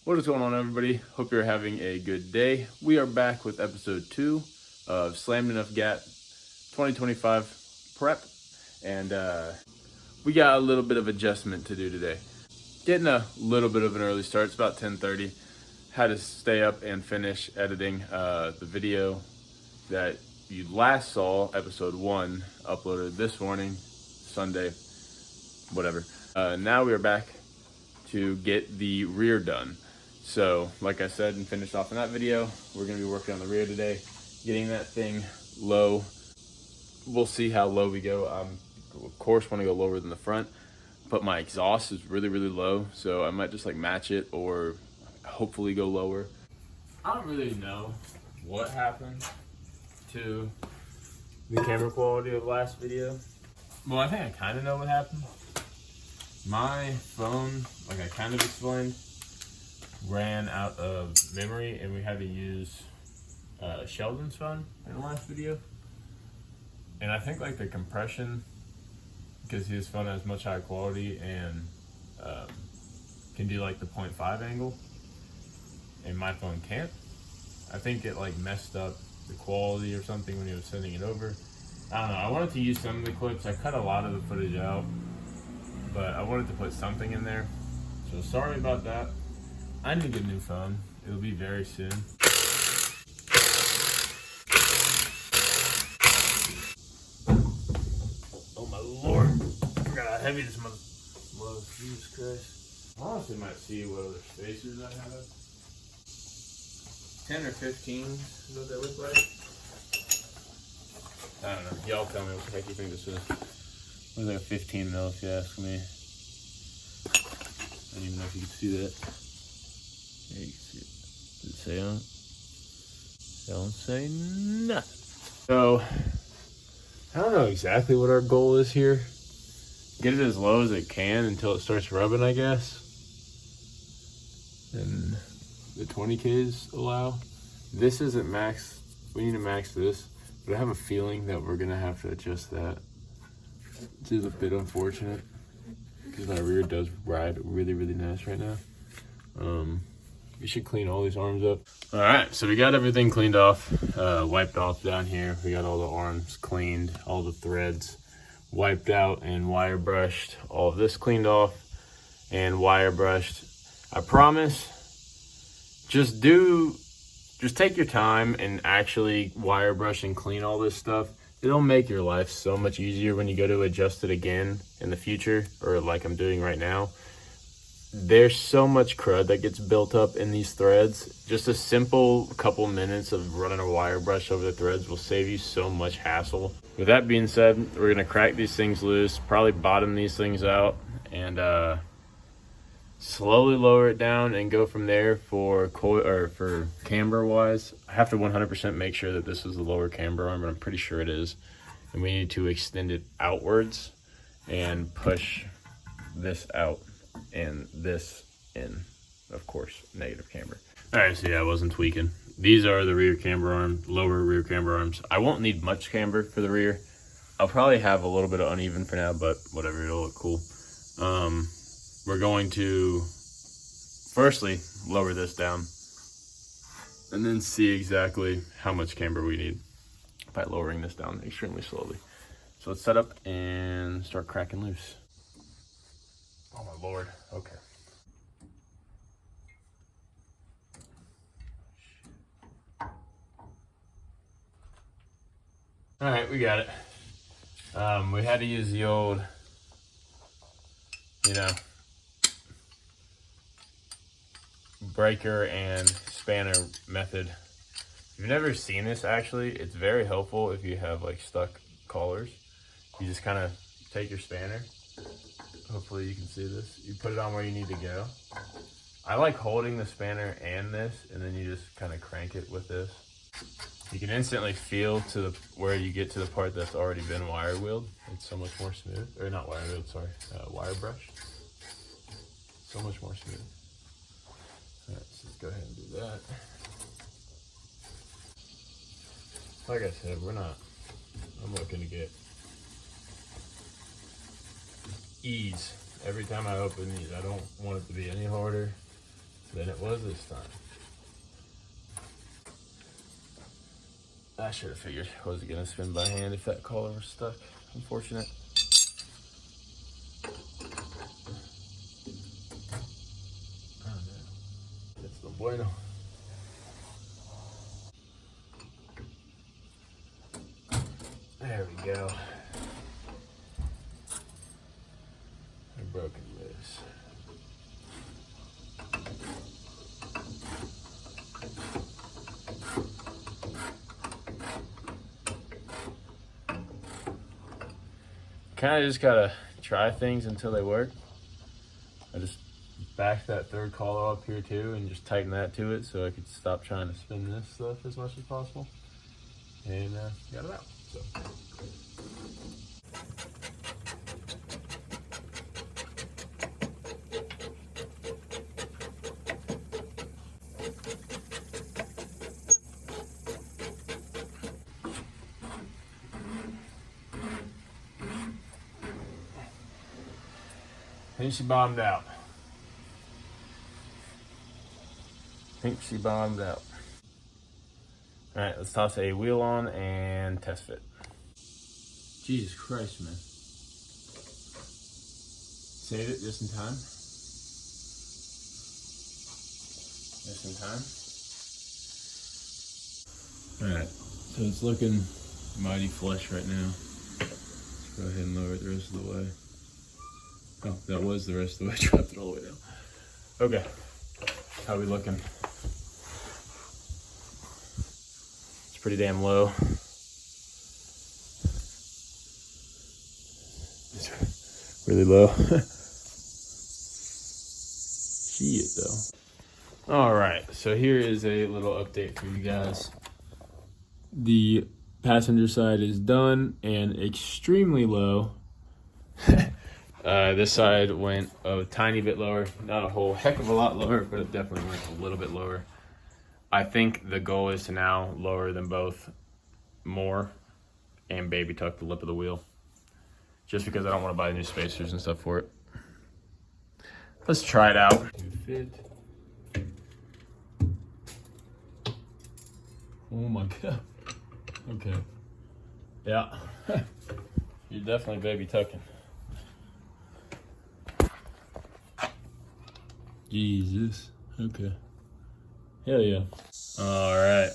What is going on, everybody? Hope you're having a good day. We are back with episode 2 of Slammedenuff Gat 2025 prep, and we got a little bit of adjustment to do today. Getting a little bit of an early start. It's about 10:30. Had to stay up and finish editing the video that you last saw, episode 1, uploaded this morning, Sunday, whatever. Now we are back to get the rear done. So, like I said and finished off in that video, we're going to be working on the rear today, getting that thing low. We'll see how low we go. Of course, want to go lower than the front, but my exhaust is really, really low, so I might just like match it or hopefully go lower. I don't really know what happened to the camera quality of the last video. Well, I think I kind of know what happened. My phone, like I kind of explained, ran out of memory and we had to use Sheldon's phone in the last video. And I think like the compression, because his phone has much higher quality and can do like the 0.5 angle, and my phone can't. I think it like messed up the quality or something when he was sending it over. I don't know. I wanted to use some of the clips. I cut a lot of the footage out, but I wanted to put something in there. So sorry about that. I need to get a new phone. It'll be very soon. Oh my lord. I forgot how heavy this mother was. Jesus Christ. I honestly might see what other spacers I have. 10 or 15 is what they look like. I don't know. Y'all tell me what the heck you think this is. Looks like a 15 mil if you ask me. I don't even know if you can see that. Yeah, you can see it. Does it say on it? Don't say nothing. So, I don't know exactly what our goal is here. Get it as low as it can until it starts rubbing, I guess. And the 20Ks allow. This isn't max. We need to max this. But I have a feeling that we're going to have to adjust that. Which is a bit unfortunate, because my rear does ride really, really nice right now. We should clean all these arms up. All right, so we got everything cleaned off, wiped off down here. We got all the arms cleaned, all the threads wiped out and wire brushed. All of this cleaned off and wire brushed. I promise, just take your time and actually wire brush and clean all this stuff. It'll make your life so much easier when you go to adjust it again in the future, or like I'm doing right now. There's so much crud that gets built up in these threads. Just a simple couple minutes of running a wire brush over the threads will save you so much hassle. With that being said, we're gonna crack these things loose, probably bottom these things out, and slowly lower it down and go from there. For camber wise, I have to 100% make sure that this is the lower camber arm, but I'm pretty sure it is. And we need to extend it outwards and push this out and this in, of course, negative camber. All right, so yeah, I wasn't tweaking. These are the rear camber arms, lower rear camber arms. I won't need much camber for the rear. I'll probably have a little bit of uneven for now, but whatever, it'll look cool. We're going to firstly lower this down and then see exactly how much camber we need by lowering this down extremely slowly. So let's set up and start cracking loose. Oh my lord, okay. All right, we got it. We had to use the old, breaker and spanner method. If you've never seen this, actually, it's very helpful if you have like stuck collars. You just kind of take your spanner. Hopefully you can see this. You put it on where you need to go. I like holding the spanner and this, and then you just kind of crank it with this. You can instantly feel to where you get to the part that's already been wire wheeled. It's so much more smooth. Or not wire wheeled, sorry. Wire brush. So much more smooth. All right, so let's go ahead and do that. Like I said, I'm looking to get ease every time I open these. I don't want it to be any harder. than it was this time. I should have figured I wasn't gonna spin by hand if that collar was stuck. Unfortunate. Oh no. It's no bueno. There we go. They're broken loose. Kind of just gotta try things until they work. I just backed that third collar up here too and just tighten that to it so I could stop trying to spin this stuff as much as possible. And got it out. So. I think she bombed out. All right, let's toss a wheel on and test fit. Jesus Christ, man. Saved it just in time. All right, so it's looking mighty flush right now. Let's go ahead and lower it the rest of the way. Oh, that was the rest of the way. Dropped it all the way down. Okay, how we looking? It's pretty damn low. It's really low. Shit, though. All right, so here is a little update for you guys. The passenger side is done and extremely low. This side went a tiny bit lower, not a whole heck of a lot lower, but it definitely went a little bit lower. I think the goal is to now lower them both more and baby tuck the lip of the wheel, just because I don't want to buy new spacers and stuff for it. Let's try it out. Fit. Oh my God. Okay. Yeah. You're definitely baby tucking. Jesus. Okay. Hell yeah. All right.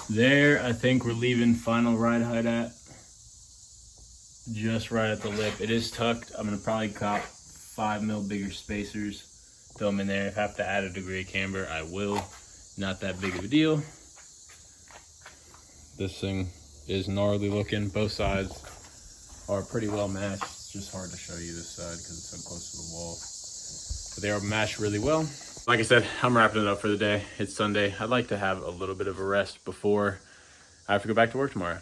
There, I think we're leaving final ride height at. Just right at the lip. It is tucked. I'm gonna probably cop 5 mil bigger spacers. Throw them in there. If I have to add a degree of camber, I will. Not that big of a deal. This thing is gnarly looking. Both sides are pretty well matched. It's just hard to show you this side because it's so close to the wall. But they are matched really well. Like I said, I'm wrapping it up for the day. It's Sunday. I'd like to have a little bit of a rest before I have to go back to work tomorrow.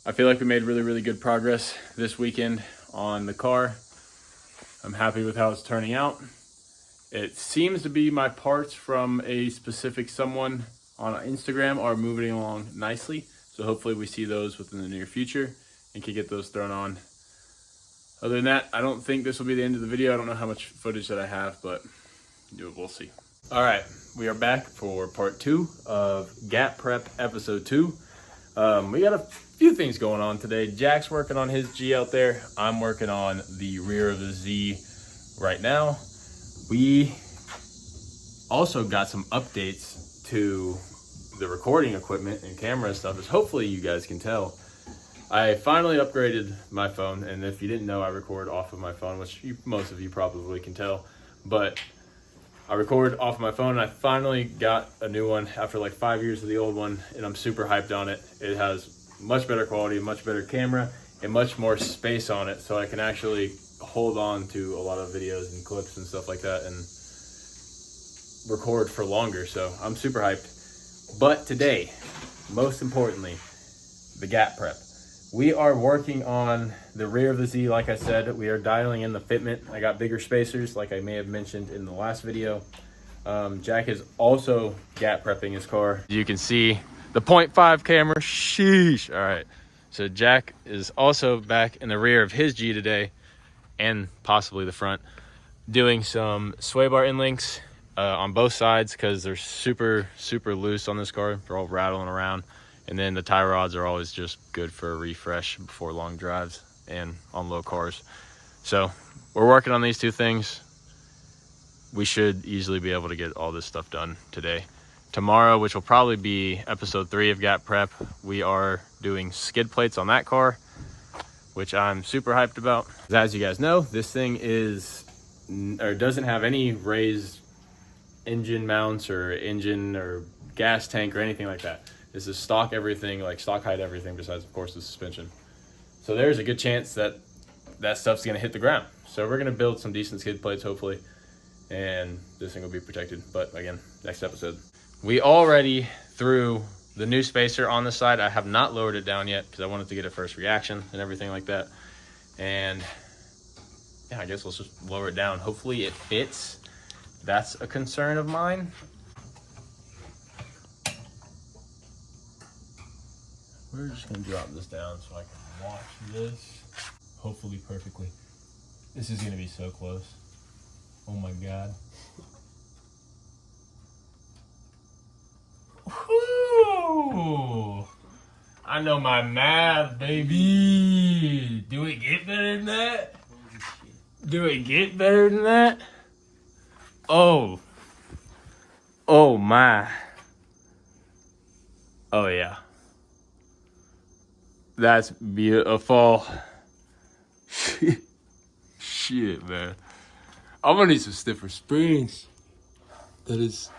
I feel like we made really good progress this weekend on the car. I'm happy with how it's turning out. It seems to be my parts from a specific someone on Instagram are moving along nicely. So hopefully we see those within the near future and can get those thrown on. Other than that, I don't think this will be the end of the video. I don't know how much footage that I have, but we'll see. All right, we are back for part 2 of Gat Prep episode 2. We got a few things going on today. Jack's working on his G out there. I'm working on the rear of the Z right now. We also got some updates to the recording equipment and camera stuff, as hopefully you guys can tell. I finally upgraded my phone, and if you didn't know, I record off of my phone, which most of you probably can tell, but I record off of my phone, and I finally got a new one after like 5 years of the old one, and I'm super hyped on it. It has much better quality, much better camera, and much more space on it, so I can actually hold on to a lot of videos and clips and stuff like that and record for longer, so I'm super hyped. But today, most importantly, the Gat Prep. We are working on the rear of the Z. Like I said, we are dialing in the fitment. I got bigger spacers, like I may have mentioned in the last video. Jack is also Gat prepping his car. You can see the 0.5 camera, sheesh. All right, so Jack is also back in the rear of his G today, and possibly the front, doing some sway bar inlinks on both sides because they're super loose on this car. They're all rattling around. And then the tie rods are always just good for a refresh before long drives and on low cars. So we're working on these two things. We should easily be able to get all this stuff done today. Tomorrow, which will probably be episode 3 of Gat Prep, we are doing skid plates on that car, which I'm super hyped about. As you guys know, this thing doesn't have any raised engine mounts or engine or gas tank or anything like that. This is stock everything, like stock height everything besides, of course, the suspension. So there's a good chance that that stuff's gonna hit the ground. So we're gonna build some decent skid plates, hopefully, and this thing will be protected. But again, next episode. We already threw the new spacer on the side. I have not lowered it down yet because I wanted to get a first reaction and everything like that. And yeah, I guess let's just lower it down. Hopefully it fits. That's a concern of mine. We're just gonna drop this down so I can watch this. Hopefully perfectly. This is gonna be so close. Oh my God. Woo! I know my math, baby. Do it get better than that? Do it get better than that? Oh. Oh my. Oh yeah. That's beautiful. Shit, man. I'm gonna need some stiffer springs. That is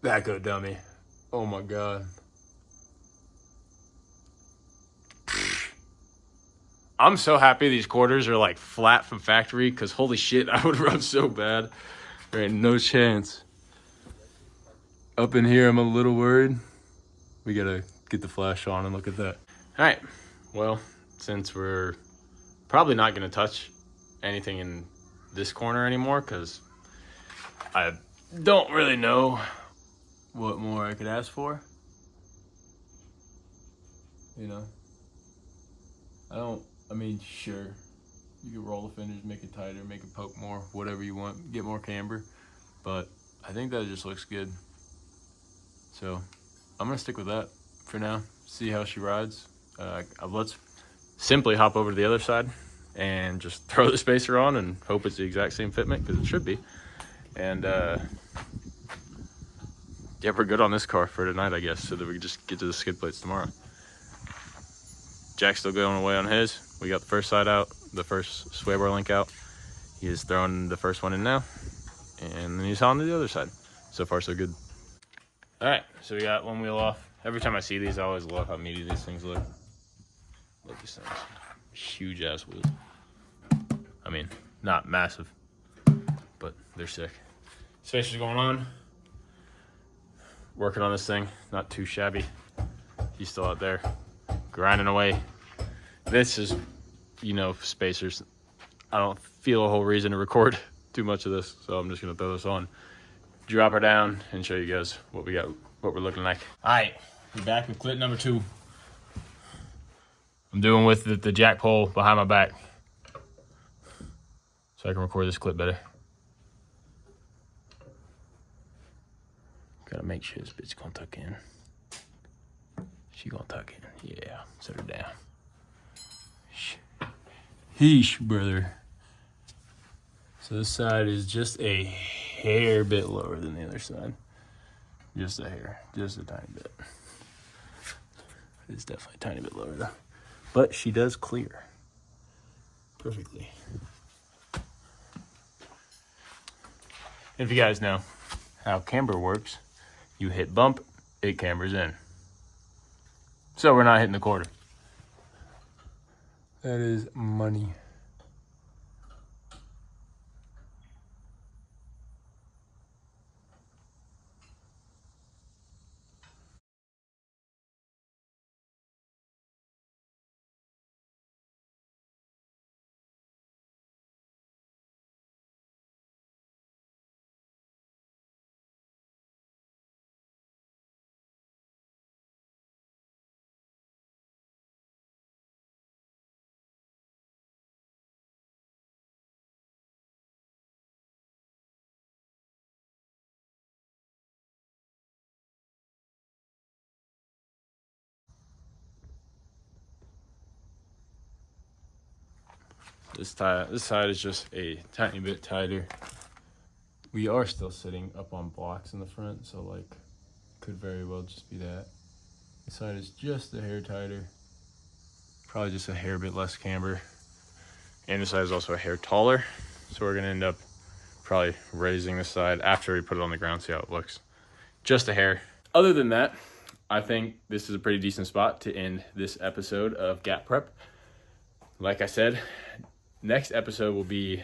that go dummy. Oh my God. I'm so happy these quarters are like flat from factory because holy shit, I would rub so bad. There ain't no chance. Up in here, I'm a little worried. We gotta get the flash on and look at that. All right, well, since we're probably not gonna touch anything in this corner anymore because I don't really know what more I could ask for. You know, I mean, sure, you can roll the fenders, make it tighter, make it poke more, whatever you want, get more camber, but I think that just looks good. So I'm gonna stick with that for now, see how she rides. Let's simply hop over to the other side and just throw the spacer on and hope it's the exact same fitment because it should be. And yeah, we're good on this car for tonight, I guess, so that we can just get to the skid plates tomorrow. Jack's still going away on his. We got the first side out, the first sway bar link out. He is throwing the first one in now, and then he's on to the other side. So far, so good. All right, so we got one wheel off. Every time I see these, I always love how meaty these things look. Look at these things. Huge ass wheels. I mean, not massive, but they're sick. Spacer's going on. Working on this thing, not too shabby. He's still out there, grinding away. This is, you know, spacers. I don't feel a whole reason to record too much of this, so I'm just gonna throw this on, drop her down, and show you guys what we got, what we're looking like. All right, we're back with clip number 2. I'm doing with the jack pole behind my back, so I can record this clip better. Gotta make sure this bitch gonna tuck in. She gonna tuck in, yeah. Set her down. Heesh, brother. So this side is just a hair bit lower than the other side. Just a hair, just a tiny bit. It's definitely a tiny bit lower though. But she does clear perfectly. If you guys know how camber works, you hit bump, it cambers in. So we're not hitting the quarter. That is money. This side is just a tiny bit tighter. We are still sitting up on blocks in the front, so like could very well just be that. This side is just a hair tighter, probably just a hair bit less camber, and this side is also a hair taller. So we're gonna end up probably raising this side after we put it on the ground, see how it looks. Just a hair. Other than that, I think this is a pretty decent spot to end this episode of Gat Prep. Like I said, next episode will be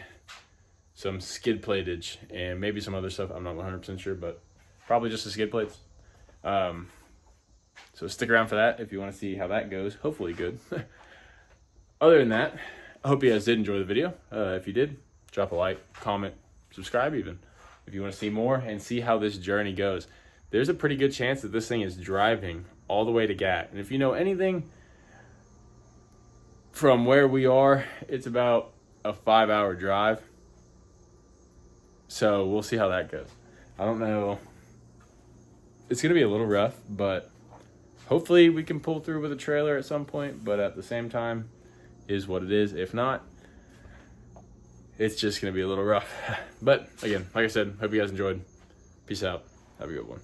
some skid platage and maybe some other stuff. I'm not 100% sure, but probably just the skid plates. So stick around for that if you want to see how that goes. Hopefully good. Other than that, I hope you guys did enjoy the video. If you did, drop a like, comment, subscribe even. If you want to see more and see how this journey goes. There's a pretty good chance that this thing is driving all the way to Gat. And if you know anything from where we are, it's about a 5-hour drive. So we'll see how that goes. I don't know. It's going to be a little rough, but hopefully we can pull through with a trailer at some point. But at the same time, is what it is. If not, it's just going to be a little rough. But again, like I said, hope you guys enjoyed. Peace out. Have a good one.